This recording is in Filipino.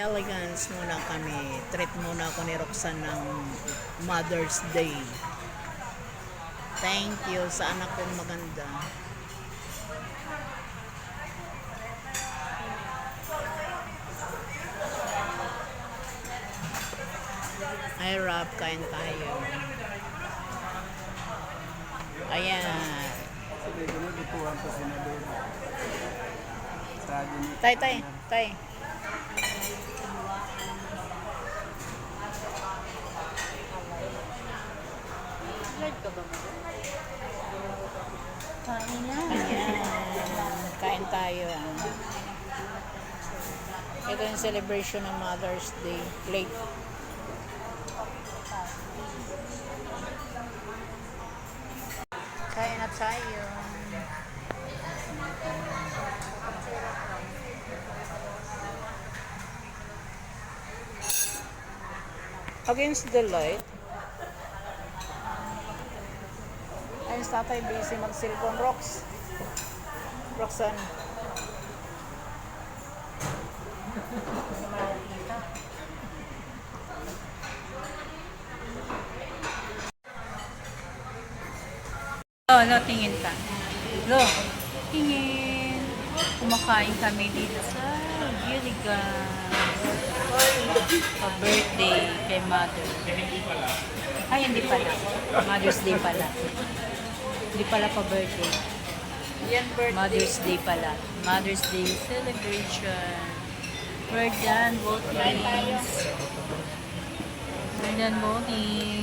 Elegance muna kami. Treat muna ako ni Roxanne ng Mother's Day. Thank you sa anak kong maganda. Ay, Rob, kain tayo. Ayan. Tay, tay, tay. Kain na. Ayan. Kain tayo. Ito yung celebration ng Mother's Day. Plate. Kain na tayo. Against the light. Ayun sa tatay, busy mag-cellphone. Roxanne. Lo, tingin ka. Lo, tingin. Kumakain kami dito sa Gilligan. Pa-birthday kay Mother. Ay, hindi pala. Mother's Day pala. Hindi pala pa-birthday. Yan birthday. Mother's Day pala. Mother's Day celebration. We're done voting. We're done voting.